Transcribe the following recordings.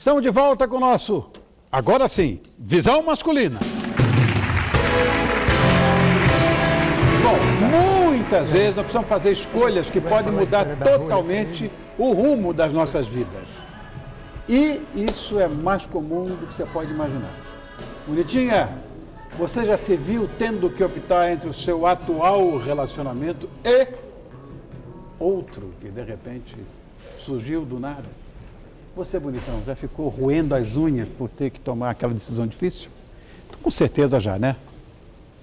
Estamos de volta com o nosso, agora sim, Visão Masculina. Bom, muitas vezes nós precisamos fazer escolhas que podem mudar totalmente o rumo das nossas vidas. E isso é mais comum do que você pode imaginar. Bonitinha, você já se viu tendo que optar entre o seu atual relacionamento e outro que de repente surgiu do nada? Você, bonitão, já ficou roendo as unhas por ter que tomar aquela decisão difícil? Com certeza já, né?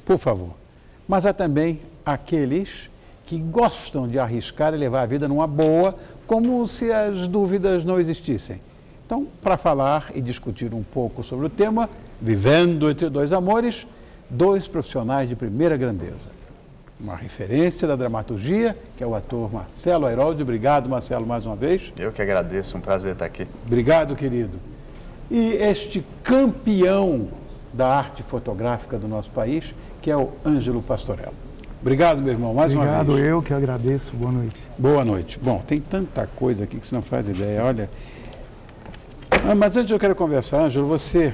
Por favor. Mas há também aqueles que gostam de arriscar e levar a vida numa boa, como se as dúvidas não existissem. Então, para falar e discutir um pouco sobre o tema, Vivendo entre Dois Amores, dois profissionais de primeira grandeza. Uma referência da dramaturgia, que é o ator Marcelo Airoldi. Obrigado, Marcelo, mais uma vez. Eu que agradeço, um prazer estar aqui. Obrigado, querido. E este campeão da arte fotográfica do nosso país, que é o Ângelo Pastorello. Obrigado, meu irmão, mais uma vez. Obrigado, eu que agradeço. Boa noite. Boa noite. Bom, tem tanta coisa aqui que você não faz ideia, olha. Mas antes eu quero conversar, Ângelo, você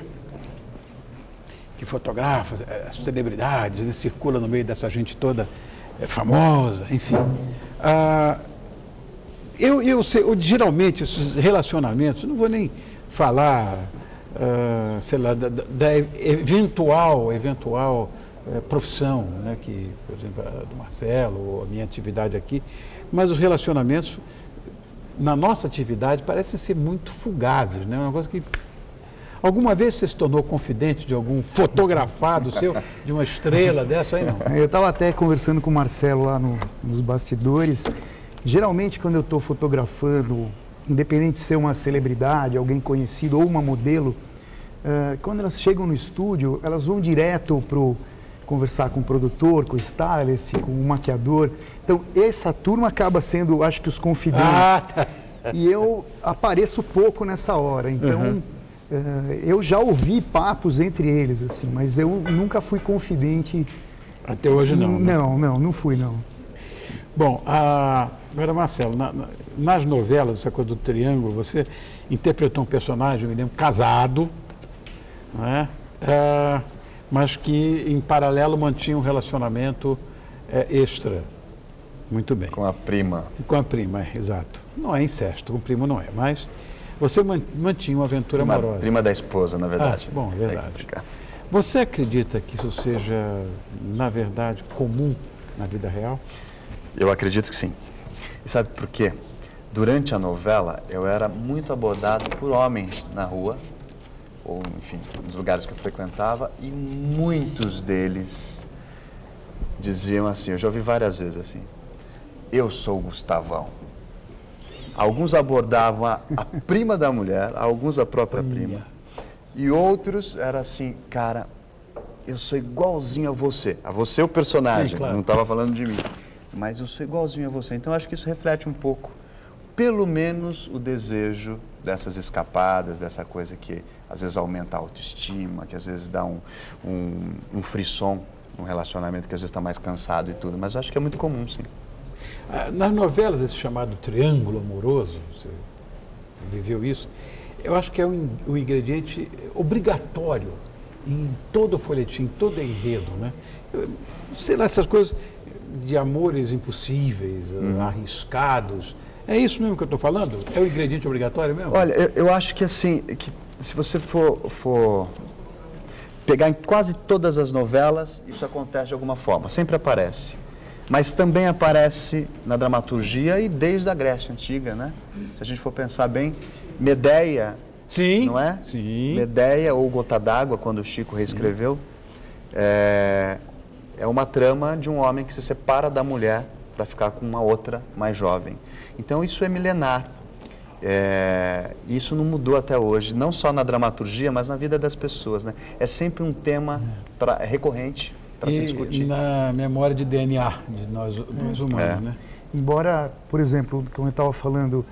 que fotografa as celebridades, né, circula no meio dessa gente toda famosa, enfim. Geralmente, esses relacionamentos, não vou nem falar, sei lá, da eventual profissão, né, que, por exemplo, a do Marcelo, ou a minha atividade aqui, mas os relacionamentos, na nossa atividade, parecem ser muito fugazes, né? Uma coisa que... Alguma vez você se tornou confidente de algum fotografado seu, de uma estrela dessa aí, não? Eu estava até conversando com o Marcelo lá nos bastidores. Geralmente, quando eu estou fotografando, independente de ser uma celebridade, alguém conhecido ou uma modelo, quando elas chegam no estúdio, elas vão direto para conversar com o produtor, com o stylist, com o maquiador. Então, essa turma acaba sendo, acho que, os confidentes. Tá. E eu apareço pouco nessa hora. Então, eu já ouvi papos entre eles, assim, mas eu nunca fui confidente. Até hoje não, né? Não fui, não. Bom, agora, Marcelo, nas novelas, essa coisa do triângulo, você interpretou um personagem, eu me lembro, casado, né? Mas que, em paralelo, mantinha um relacionamento extra. Muito bem. Com a prima. Com a prima, exato. Não é incesto, com o primo não é, mas você mantinha uma aventura amorosa. Prima da esposa, na verdade. Bom, é verdade. Você acredita que isso seja, na verdade, comum na vida real? Eu acredito que sim. E sabe por quê? Durante a novela, eu era muito abordado por homens na rua, ou, enfim, nos lugares que eu frequentava, e muitos deles diziam assim, eu já ouvi várias vezes assim, eu sou o Gustavão. Alguns abordavam a prima da mulher, alguns a própria prima. E outros era assim, cara, eu sou igualzinho a você o personagem, sim, claro. Não estava falando de mim, mas eu sou igualzinho a você. Então acho que isso reflete um pouco, pelo menos, o desejo dessas escapadas, dessa coisa que às vezes aumenta a autoestima, que às vezes dá um frisson, um relacionamento que às vezes está mais cansado e tudo, mas eu acho que é muito comum, sim. Nas novelas, esse chamado triângulo amoroso, você viveu isso, eu acho que é um ingrediente obrigatório em todo o folhetim, em todo enredo, né? Sei lá, essas coisas de amores impossíveis, arriscados, é isso mesmo que eu estou falando? É o ingrediente obrigatório mesmo? Olha, eu acho que assim, que se você for pegar em quase todas as novelas, isso acontece de alguma forma, sempre aparece. Mas também aparece na dramaturgia e desde a Grécia Antiga, né? Se a gente for pensar bem, Medeia, sim, não é? Sim. Medeia ou Gota d'Água, quando o Chico reescreveu, é uma trama de um homem que se separa da mulher para ficar com uma outra mais jovem. Então isso é milenar. Isso não mudou até hoje, não só na dramaturgia, mas na vida das pessoas, né? É sempre um tema recorrente para se discutir. Na memória de DNA de nós humanos, né? Embora, por exemplo, como eu estava falando,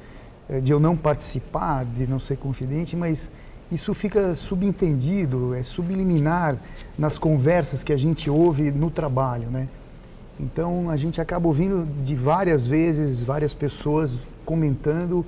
de eu não participar, de não ser confidente, mas isso fica subentendido, é subliminar nas conversas que a gente ouve no trabalho, né? Então, a gente acaba ouvindo de várias vezes, várias pessoas comentando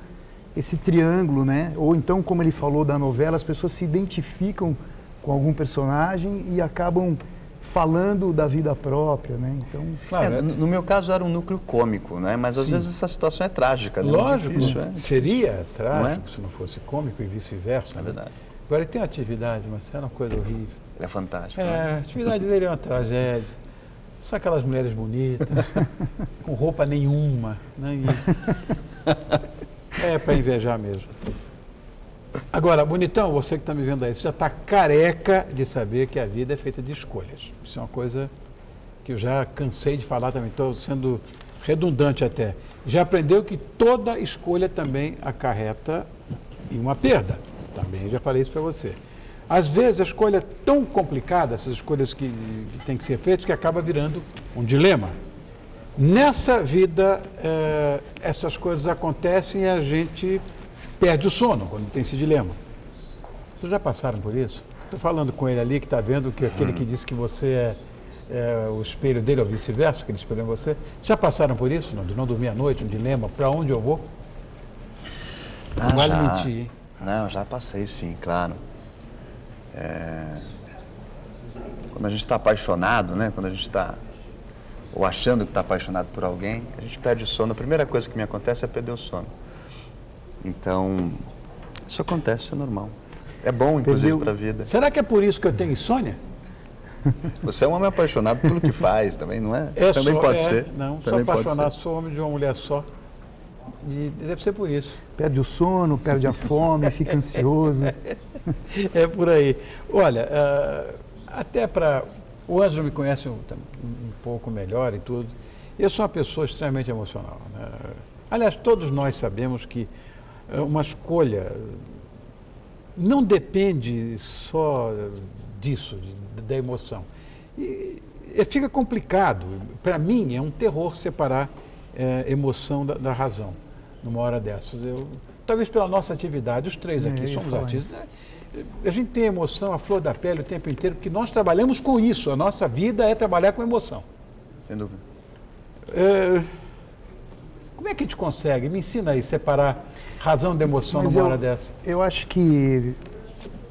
esse triângulo, né? Ou então, como ele falou da novela, as pessoas se identificam com algum personagem e acabam falando da vida própria, né? Então, claro, no meu caso era um núcleo cômico, né? Mas às vezes essa situação é trágica, né? Lógico, difícil, seria trágico se não fosse cômico e vice-versa. É verdade. Agora ele tem uma atividade, mas é uma coisa horrível. É fantástico. A atividade dele é uma tragédia. São aquelas mulheres bonitas, com roupa nenhuma, né? É para invejar mesmo. Agora, bonitão, você que está me vendo aí, você já está careca de saber que a vida é feita de escolhas. Isso é uma coisa que eu já cansei de falar também, estou sendo redundante até. Já aprendeu que toda escolha também acarreta em uma perda. Também já falei isso para você. Às vezes a escolha é tão complicada, essas escolhas que têm que ser feitas, que acaba virando um dilema. Nessa vida, essas coisas acontecem e a gente perde o sono quando tem esse dilema. Vocês já passaram por isso? Estou falando com ele ali que está vendo que aquele que disse que você é o espelho dele ou vice-versa, que ele espelhou em você. Já passaram por isso? De não dormir à noite, um dilema, para onde eu vou? Não vale mentir, hein? Não, já passei sim, claro. Quando a gente está apaixonado, né? Quando a gente está ou achando que está apaixonado por alguém, a gente perde o sono. A primeira coisa que me acontece é perder o sono. Então, isso acontece, isso é normal. É bom, inclusive, para a vida. Será que é por isso que eu tenho insônia? Você é um homem apaixonado pelo que faz, também, não é? Também pode ser. Não, sou apaixonado, sou homem de uma mulher só. E deve ser por isso. Perde o sono, perde a fome, fica ansioso. É por aí. Olha, até para... O Ângelo me conhece um pouco melhor e tudo. Eu sou uma pessoa extremamente emocional, né? Aliás, todos nós sabemos que uma escolha não depende só disso, da emoção. E fica complicado. Para mim, é um terror separar emoção da razão numa hora dessas. Talvez pela nossa atividade, os três aqui somos artistas. A gente tem emoção, a flor da pele o tempo inteiro, porque nós trabalhamos com isso. A nossa vida é trabalhar com emoção. Sem dúvida. Como é que a gente consegue? Me ensina aí, separar razão da emoção numa hora dessa. Eu acho que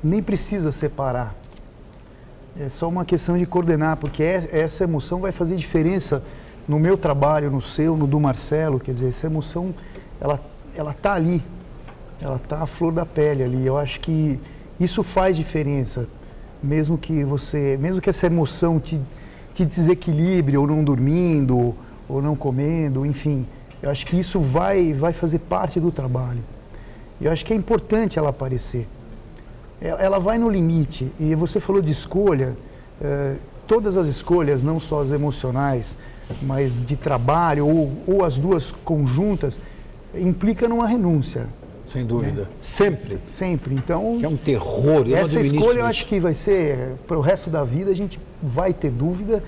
nem precisa separar. É só uma questão de coordenar, porque essa emoção vai fazer diferença no meu trabalho, no seu, no do Marcelo. Quer dizer, essa emoção, ela está ali. Ela está à flor da pele ali. Eu acho que isso faz diferença. Mesmo que essa emoção te desequilibre, ou não dormindo, ou não comendo, enfim. Eu acho que isso vai fazer parte do trabalho. Eu acho que é importante ela aparecer. Ela vai no limite. E você falou de escolha. Todas as escolhas, não só as emocionais, mas de trabalho, ou as duas conjuntas, implica numa renúncia. Sem dúvida. Né? Sempre. Sempre. Então, que é um terror. Essa escolha eu acho que vai ser, para o resto da vida, a gente vai ter dúvida,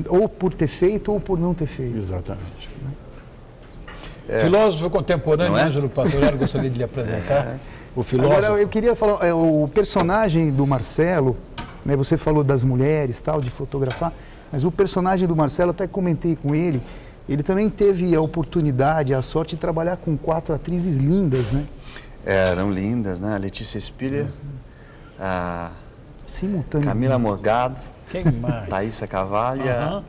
ou por ter feito, ou por não ter feito. Exatamente. Filósofo contemporâneo, Ângelo Pastorello, gostaria de lhe apresentar. O filósofo. Agora, eu queria falar, o personagem do Marcelo, né, você falou das mulheres, tal, de fotografar, mas o personagem do Marcelo, até comentei com ele, ele também teve a oportunidade, a sorte de trabalhar com 4 atrizes lindas, né? Eram lindas, né? A Letícia Spiller, a Camila Morgado, quem mais? Thaísa Carvalho e a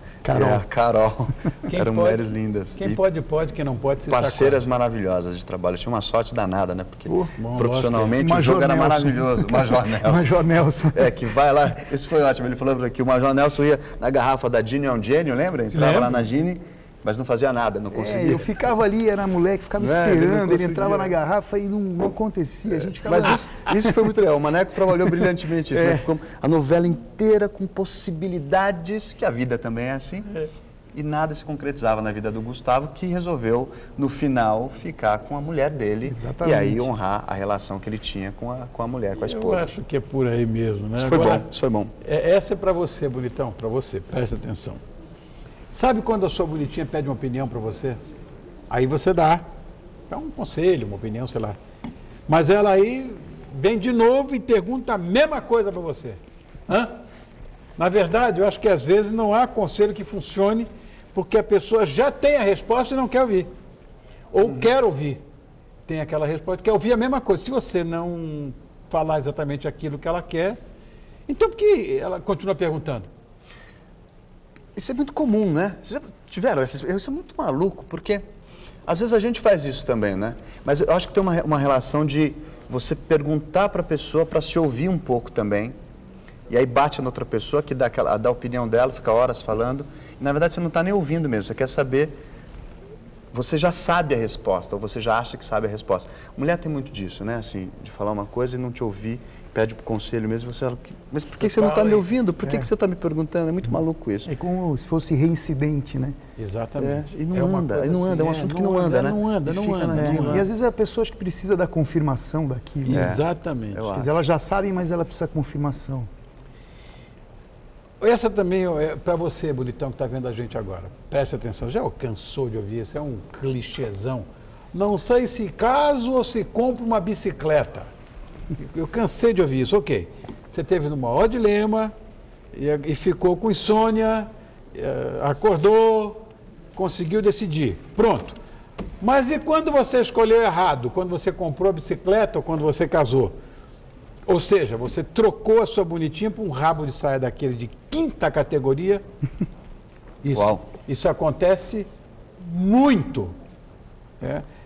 Carol. Eram mulheres lindas. Quem pode, quem não pode, se parceiras maravilhosas de trabalho. Eu tinha uma sorte danada, né? Porque profissionalmente o jogo era maravilhoso. O Major Nelson. Major Nelson. Que vai lá. Isso foi ótimo. Ele falou que o Major Nelson ia na garrafa da Gini on Gênio, lembra? Entrava lá na Gini, mas não fazia nada, não conseguia. Eu ficava ali, era moleque, ficava esperando, ele entrava na garrafa e não acontecia. A gente ficava... Mas isso foi muito legal. O Maneco trabalhou brilhantemente. Isso, ficou a novela inteira com possibilidades, que a vida também é assim. E nada se concretizava na vida do Gustavo, que resolveu, no final, ficar com a mulher dele. Exatamente. E aí honrar a relação que ele tinha com a mulher, com a esposa. Eu acho que é por aí mesmo, né? Isso foi bom, isso foi bom. Essa é para você, bonitão, para você, presta atenção. Sabe quando a sua bonitinha pede uma opinião para você? Aí você dá um conselho, uma opinião, sei lá. Mas ela aí vem de novo e pergunta a mesma coisa para você. Na verdade, eu acho que às vezes não há conselho que funcione porque a pessoa já tem a resposta e não quer ouvir. Ou quer ouvir. tem aquela resposta, quer ouvir a mesma coisa. Se você não falar exatamente aquilo que ela quer, então por que ela continua perguntando? Isso é muito comum, né? Vocês já tiveram? Isso é muito maluco, porque às vezes a gente faz isso também, né? Mas eu acho que tem uma relação de você perguntar para a pessoa para se ouvir um pouco também, e aí bate na outra pessoa que dá a opinião dela, fica horas falando, e na verdade você não está nem ouvindo mesmo, você quer saber, você já sabe a resposta, ou você já acha que sabe a resposta. Mulher tem muito disso, né? Assim, de falar uma coisa e não te ouvir, pede pro conselho mesmo, você fala, mas por que você não está me ouvindo? Por que você está me perguntando? É muito maluco isso. É como se fosse reincidente, né? Exatamente. E não anda, é um assunto que não anda, né? Não anda. E às vezes a pessoa acho que precisa da confirmação daquilo. Né? Exatamente. Quer dizer, ela já sabe, mas ela precisa da confirmação. Essa também é para você, bonitão, que está vendo a gente agora. Preste atenção, já cansou de ouvir isso, é um clichêzão. Não sei se caso ou se compro uma bicicleta. Eu cansei de ouvir isso, ok. Você teve no maior dilema e ficou com insônia, acordou, conseguiu decidir. Pronto. Mas e quando você escolheu errado? Quando você comprou a bicicleta ou quando você casou? Ou seja, você trocou a sua bonitinha por um rabo de saia daquele de 5ª categoria. Isso acontece muito.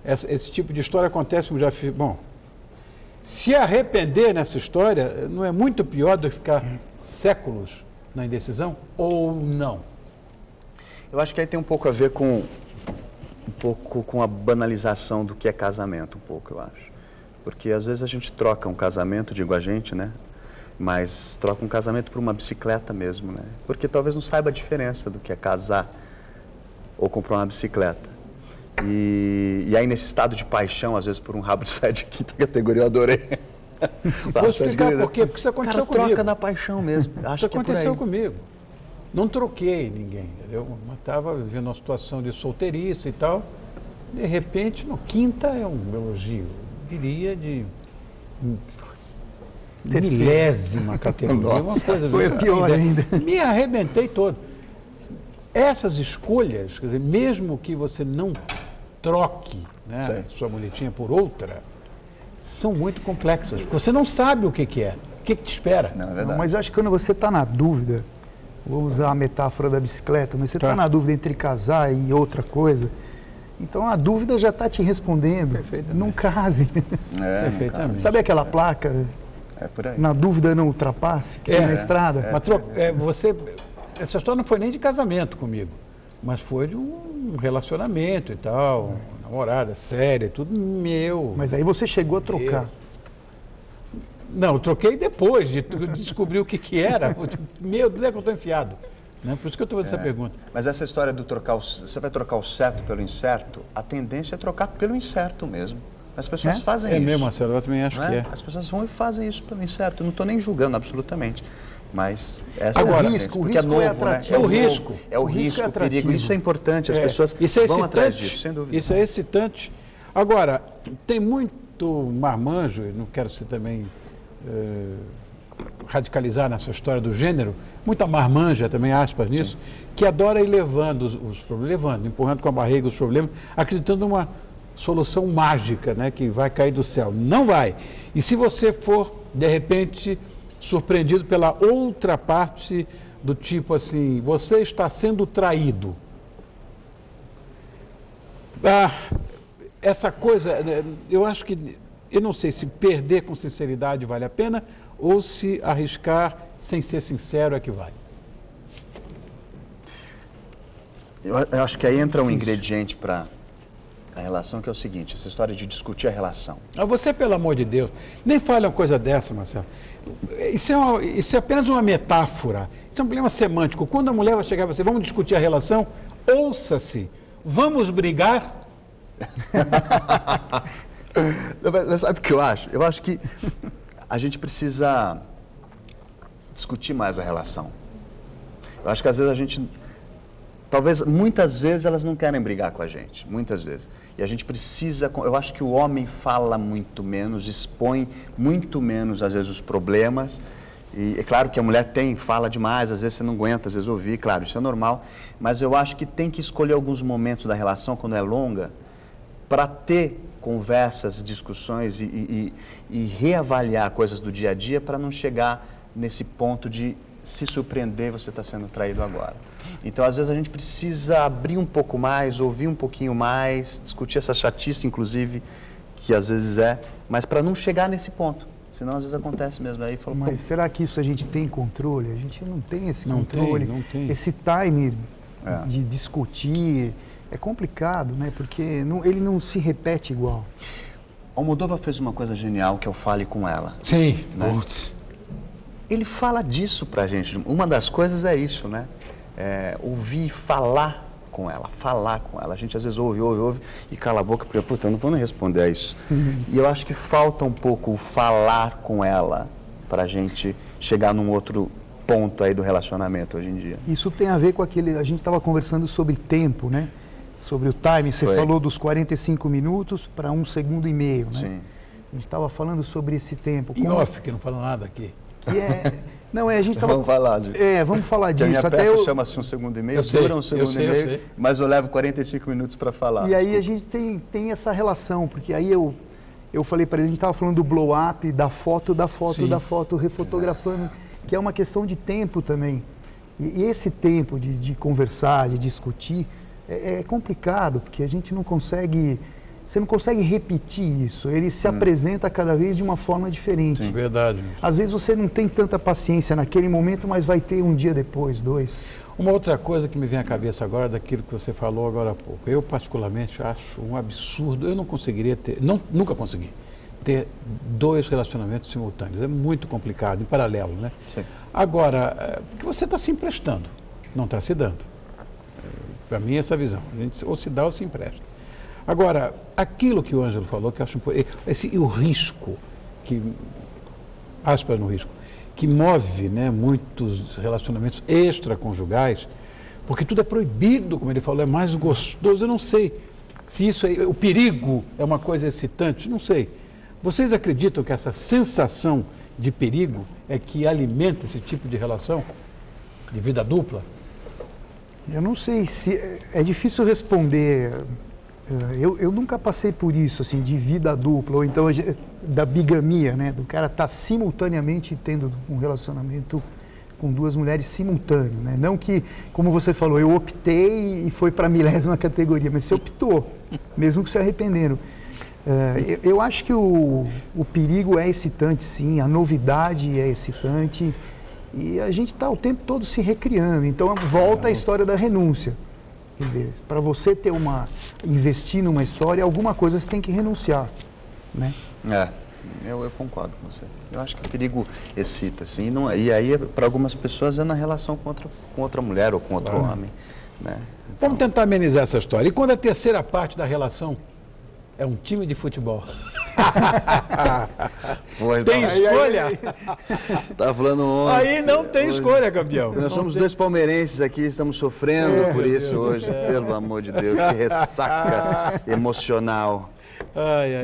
Esse tipo de história acontece, já fiz. Bom, se arrepender nessa história não é muito pior do que ficar séculos na indecisão ou não? Eu acho que aí tem um pouco a ver com a banalização do que é casamento, um pouco, eu acho. Porque às vezes a gente troca um casamento, digo a gente, né? Mas troca um casamento por uma bicicleta mesmo, né? Porque talvez não saiba a diferença do que é casar ou comprar uma bicicleta. E aí nesse estado de paixão, às vezes por um rabo de saia de 5ª categoria, eu adorei. Vou explicar por quê, porque isso aconteceu comigo. Troca na paixão mesmo. Isso aconteceu comigo. Não troquei ninguém, entendeu? Mas estava vivendo uma situação de solteirice e tal. De repente, no 5ª é um elogio. Diria de milésima categoria, uma coisa foi pior ainda. Me arrebentei todo. Essas escolhas, quer dizer, mesmo que você não troque, né, sua bonitinha por outra, são muito complexas. Você não sabe o que é, o que te espera. Não, é verdade. Mas eu acho que quando você está na dúvida, vou usar a metáfora da bicicleta, mas você está na dúvida entre casar e outra coisa. Então a dúvida já está te respondendo. Não case. Perfeitamente. Sabe aquela placa? É por aí. Na dúvida não ultrapasse, que tem na estrada. Mas essa história não foi nem de casamento comigo, mas foi de um relacionamento e tal, namorada séria, tudo meu. Mas aí você chegou a trocar. Não, eu troquei depois de descobrir o que era. Meu Deus, é que eu estou enfiado. Né? Por isso que eu estou fazendo essa pergunta. Mas essa história do você vai trocar o certo pelo incerto, a tendência é trocar pelo incerto mesmo. As pessoas fazem isso. É mesmo, Marcelo, eu também acho que é. As pessoas vão e fazem isso pelo incerto. Eu não estou nem julgando absolutamente. Mas essa agora, é a risco, porque é novo, né? É o risco. É o risco, o perigo. Isso é importante, as pessoas vão atrás disso, sem dúvida. Isso é excitante. Agora, tem muito marmanjo, não quero ser também radicalizar nessa história do gênero, muita marmanja também, aspas, nisso, que adora ir levando os problemas, empurrando com a barriga os problemas, acreditando numa solução mágica, né, que vai cair do céu. Não vai. E se você for, de repente, surpreendido pela outra parte do tipo assim, você está sendo traído. Essa coisa, eu acho que, eu não sei se perder com sinceridade vale a pena ou se arriscar sem ser sincero é que vale. Eu acho que aí entra um ingrediente para a relação, que é o seguinte, essa história de discutir a relação. Você, pelo amor de Deus, nem fale uma coisa dessa, Marcelo. Isso é apenas uma metáfora, isso é um problema semântico. Quando a mulher vai chegar para você, vamos discutir a relação, ouça-se, vamos brigar. Mas sabe o que eu acho? Eu acho que a gente precisa discutir mais a relação. Eu acho que às vezes a gente... Talvez, muitas vezes, elas não querem brigar com a gente, muitas vezes. E a gente precisa... Eu acho que o homem fala muito menos, expõe muito menos, às vezes, os problemas. E é claro que a mulher fala demais, às vezes você não aguenta, às vezes ouvir, claro, isso é normal. Mas eu acho que tem que escolher alguns momentos da relação, quando é longa, para ter conversas, discussões e reavaliar coisas do dia a dia para não chegar nesse ponto de se surpreender você está sendo traído agora. Então, às vezes, a gente precisa abrir um pouco mais, ouvir um pouquinho mais, discutir essa chatice, inclusive, que às vezes mas para não chegar nesse ponto. Senão, às vezes, acontece mesmo. Aí, falo, mas será que isso a gente tem controle? A gente não tem esse controle, não tem. Esse time de discutir. É complicado, né? Porque ele não se repete igual. Almodóvar fez uma coisa genial, que é o Fale Com Ela. Sim, né? Ele fala disso pra gente. Uma das coisas é isso, né? Ouvir falar com ela, falar com ela. A gente às vezes ouve e cala a boca, porque, puta, eu não vou nem responder a isso. E eu acho que falta um pouco o falar com ela pra gente chegar num outro ponto aí do relacionamento hoje em dia. Isso tem a ver com aquele... A gente estava conversando sobre tempo, né? Sobre o time. Você falou dos 45 minutos para 1,5 segundos, né? Sim. A gente estava falando sobre esse tempo. E off, que não fala nada aqui. A gente estava... Vamos falar disso. Vamos falar disso. A minha peça chama-se 1,5 segundos, dura 1,5 segundos, mas eu levo 45 minutos para falar. E aí a gente tem essa relação, porque aí eu falei para ele, a gente estava falando do blow-up, da foto, refotografando, que é uma questão de tempo também. E esse tempo de conversar, de discutir, é complicado, porque a gente não consegue... Você não consegue repetir isso, ele se apresenta cada vez de uma forma diferente. Sim, verdade. Às vezes você não tem tanta paciência naquele momento, mas vai ter um dia depois, 2. Uma outra coisa que me vem à cabeça agora, daquilo que você falou agora há pouco. Eu, particularmente, acho um absurdo, eu não conseguiria ter, nunca consegui, ter 2 relacionamentos simultâneos. É muito complicado, em paralelo, né? Sim. Agora, porque você está se emprestando, não está se dando. Para mim, essa visão. A gente ou se dá ou se empresta. Agora, aquilo que o Ângelo falou, que eu acho importante, o risco, aspas no risco, que move, né, muitos relacionamentos extraconjugais, porque tudo é proibido, como ele falou, é mais gostoso. Eu não sei se isso é, o perigo é uma coisa excitante, não sei. Vocês acreditam que essa sensação de perigo é que alimenta esse tipo de relação, de vida dupla? Eu não sei se... É difícil responder... Eu nunca passei por isso, assim, de vida dupla, ou então da bigamia, né? Do cara estar simultaneamente tendo um relacionamento com 2 mulheres simultâneo, né? Não que, como você falou, eu optei e foi para a 1000ª categoria, mas você optou, mesmo que se arrependendo. Eu acho que o perigo é excitante, sim, a novidade é excitante e a gente está o tempo todo se recriando, então volta a história da renúncia. Quer dizer, para você investir numa história, alguma coisa você tem que renunciar, né? Eu concordo com você. Eu acho que o perigo excita, assim, e aí para algumas pessoas é na relação com outra mulher ou com outro homem, né? Então... Vamos tentar amenizar essa história. E quando a terceira parte da relação é um time de futebol? Tem escolha? Tá falando ontem. Aí não tem escolha, campeão. Nós somos 2 palmeirenses aqui, estamos sofrendo por isso hoje. Pelo amor de Deus, que ressaca emocional.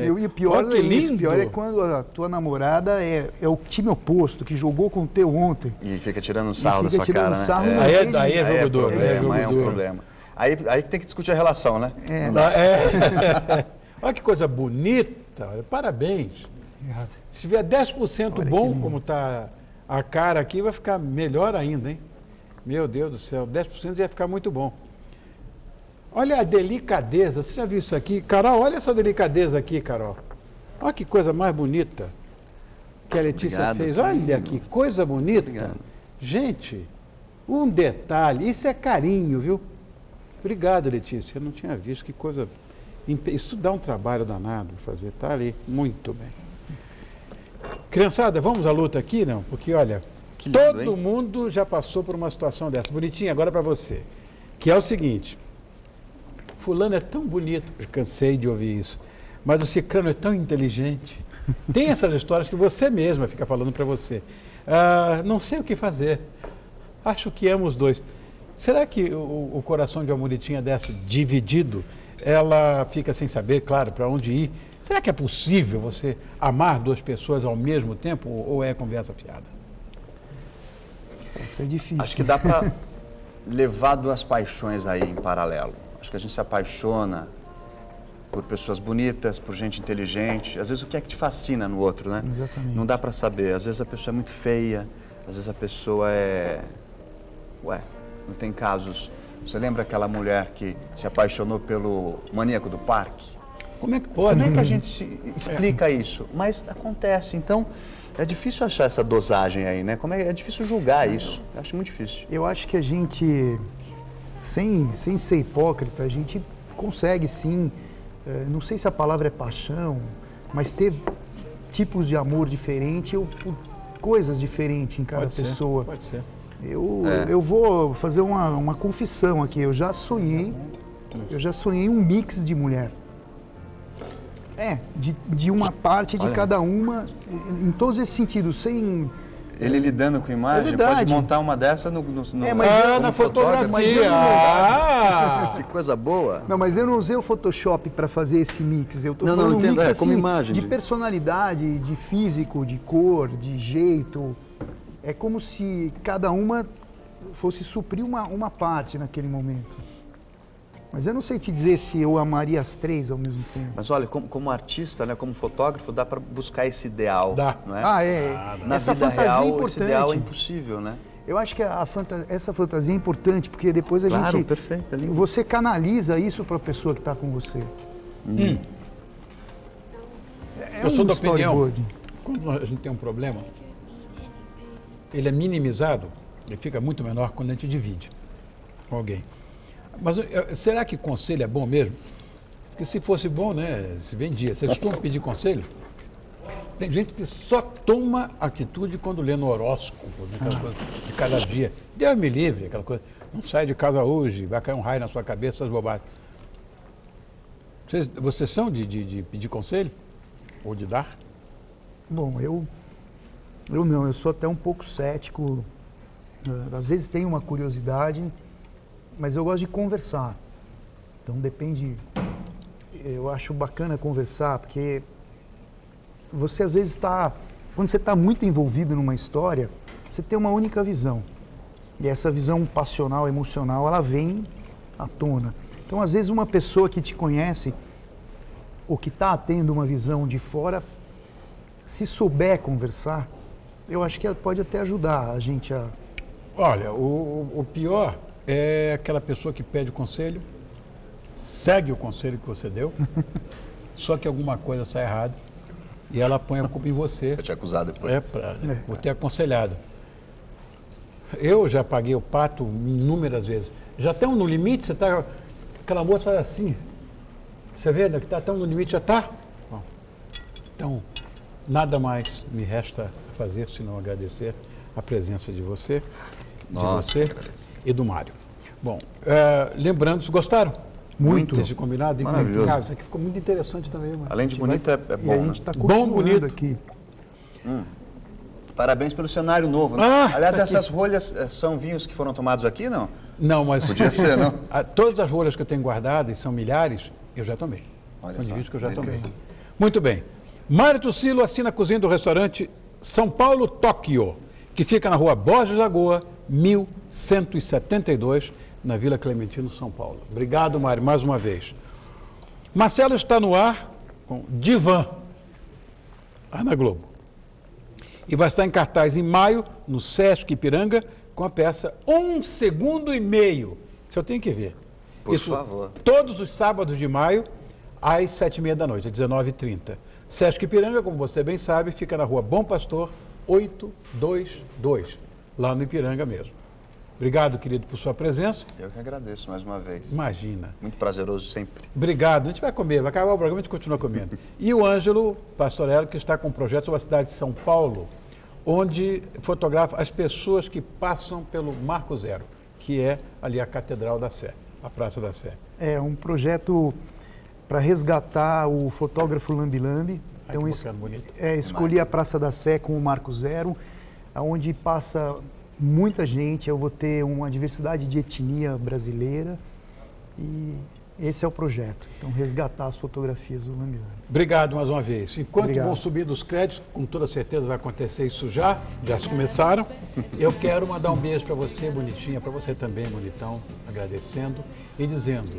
E o pior é isso, o pior é quando a tua namorada é o time oposto, que jogou com o teu ontem. E fica tirando sarro da sua cara, né? Aí é jogo duro. É um problema. Aí tem que discutir a relação, né? Olha que coisa bonita, olha, parabéns. Se vier 10% bom, como está a cara aqui, vai ficar melhor ainda, hein? Meu Deus do céu, 10% vai ficar muito bom. Olha a delicadeza, você já viu isso aqui? Carol, olha essa delicadeza aqui, Carol. Olha que coisa mais bonita que a Letícia fez. Olha que coisa bonita. Obrigado. Gente, um detalhe, isso é carinho, viu? Obrigado, Letícia, eu não tinha visto, que coisa... Isso dá um trabalho danado fazer, tá ali, muito bem. Criançada, vamos à luta aqui, não? Porque, olha, todo mundo já passou por uma situação dessa. Bonitinho, agora para você. Que é o seguinte, fulano é tão bonito, eu cansei de ouvir isso, mas o ciclano é tão inteligente. Tem essas histórias que você mesma fica falando para você. Não sei o que fazer, acho que amo os 2. Será que o coração de uma bonitinha dessa, dividido, ela fica sem saber, claro, para onde ir? Será que é possível você amar 2 pessoas ao mesmo tempo ou é conversa fiada? Isso é difícil. Acho que dá para levar 2 paixões aí em paralelo. Acho que a gente se apaixona por pessoas bonitas, por gente inteligente. Às vezes o que é que te fascina no outro, né? Exatamente. Não dá para saber. Às vezes a pessoa é muito feia, às vezes a pessoa é... Ué, não tem casos... Você lembra aquela mulher que se apaixonou pelo maníaco do parque? Como é que pode? Como é que a gente explica isso? Mas acontece, então é difícil achar essa dosagem aí, né? É difícil julgar isso, eu acho muito difícil. Eu acho que a gente, sem ser hipócrita, a gente consegue sim, não sei se a palavra é paixão, mas ter tipos de amor diferente ou coisas diferentes em cada pessoa. Pode ser. Eu vou fazer uma confissão aqui, eu já sonhei um mix de mulher. De uma parte de cada uma, em todos esses sentidos, sem... Ele lidando com imagem, pode montar uma dessa na fotografia. Que coisa boa. Não, mas eu não usei o Photoshop para fazer esse mix. Eu tô falando um mix assim, como imagem, de personalidade, de físico, de cor, de jeito. É como se cada uma fosse suprir uma parte naquele momento. Mas eu não sei te dizer se eu amaria as três ao mesmo tempo. Mas olha, como artista, né, como fotógrafo, dá para buscar esse ideal, não é? Na essa vida fantasia real, é importante. esse ideal é impossível, né? Eu acho que essa fantasia é importante, porque depois a gente... Perfeito, é lindo. Você canaliza isso para a pessoa que está com você. Eu sou da opinião, quando a gente tem um problema, ele é minimizado, ele fica muito menor quando a gente divide com alguém. Mas será que conselho é bom mesmo? Porque se fosse bom, né, se vendia. Vocês costumam pedir conselho? Tem gente que só toma atitude quando lê no horóscopo, aquela coisa de cada dia. Deus me livre, aquela coisa. Não sai de casa hoje, vai cair um raio na sua cabeça, essas bobagens. Vocês são de pedir conselho? Ou de dar? Bom, eu não, eu sou até um pouco cético. Às vezes tenho uma curiosidade, mas eu gosto de conversar. Então depende, eu acho bacana conversar, porque você às vezes quando você está muito envolvido numa história, você tem uma única visão. E essa visão passional, emocional, ela vem à tona. Então às vezes uma pessoa que te conhece, ou que está tendo uma visão de fora, se souber conversar, eu acho que ela pode até ajudar a gente a... Olha, o pior é aquela pessoa que pede o conselho, segue o conselho que você deu, só que alguma coisa sai errada e ela põe a culpa em você. Vai te acusar depois. Por ter aconselhado. Eu já paguei o pato inúmeras vezes. Já estão no limite, você está... Aquela moça faz assim. Você vê que está tão no limite, já está? Bom, então, nada mais me resta fazer senão agradecer a presença de você, e do Mário. Bom, lembrando, gostaram? Muito. Desse combinado? Maravilhoso. Isso aqui ficou muito interessante também. Além de bonito, é bom, E a gente está Bom, bonito. aqui. Parabéns pelo cenário novo, né? Aliás, essas rolhas são vinhos que foram tomados aqui, não? Não, mas... Podia ser, não? Todas as rolhas que eu tenho guardadas, e são milhares, eu já tomei. Olha São só, indivíduos que eu já tomei. delícia. Muito bem. Mário Tucilo assina a cozinha do restaurante São Paulo, Tóquio, que fica na rua Borges Lagoa, 1172, na Vila Clementino, São Paulo. Obrigado, Mário, mais uma vez. Marcelo está no ar com Divã, na Globo. E vai estar em cartaz em maio, no Sesc Ipiranga, com a peça 1 segundo e meio. Isso eu tenho que ver. Por favor. Todos os sábados de maio, às 7h30 da noite, às 19h30. Sesc Ipiranga, como você bem sabe, fica na rua Bom Pastor, 822, lá no Ipiranga mesmo. Obrigado, querido, por sua presença. Eu que agradeço mais uma vez. Imagina. Muito prazeroso sempre. Obrigado. A gente vai comer, vai acabar o programa, a gente continua comendo. E o Ângelo Pastorello, que está com um projeto sobre a cidade de São Paulo, onde fotografa as pessoas que passam pelo Marco Zero, que é ali a Catedral da Sé, a Praça da Sé. É um projeto para resgatar o fotógrafo Lambi Lambi. Então, bonito. Escolhi a Praça da Sé com o Marco Zero, onde passa muita gente. Eu vou ter uma diversidade de etnia brasileira e esse é o projeto. Então, resgatar as fotografias do Lambi Lambi. Obrigado mais uma vez. Enquanto vão subindo os créditos, com toda certeza vai acontecer isso já se começaram. Eu quero mandar um beijo para você, bonitinha, para você também, bonitão, agradecendo e dizendo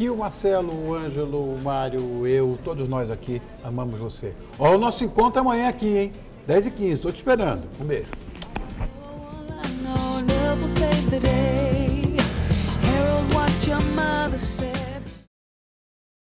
aqui o Marcelo, o Ângelo, o Mário, eu, todos nós aqui amamos você. Ó, o nosso encontro amanhã aqui, hein? 10h15, estou te esperando. Um beijo. Love will save the day. Harold, what your mother said.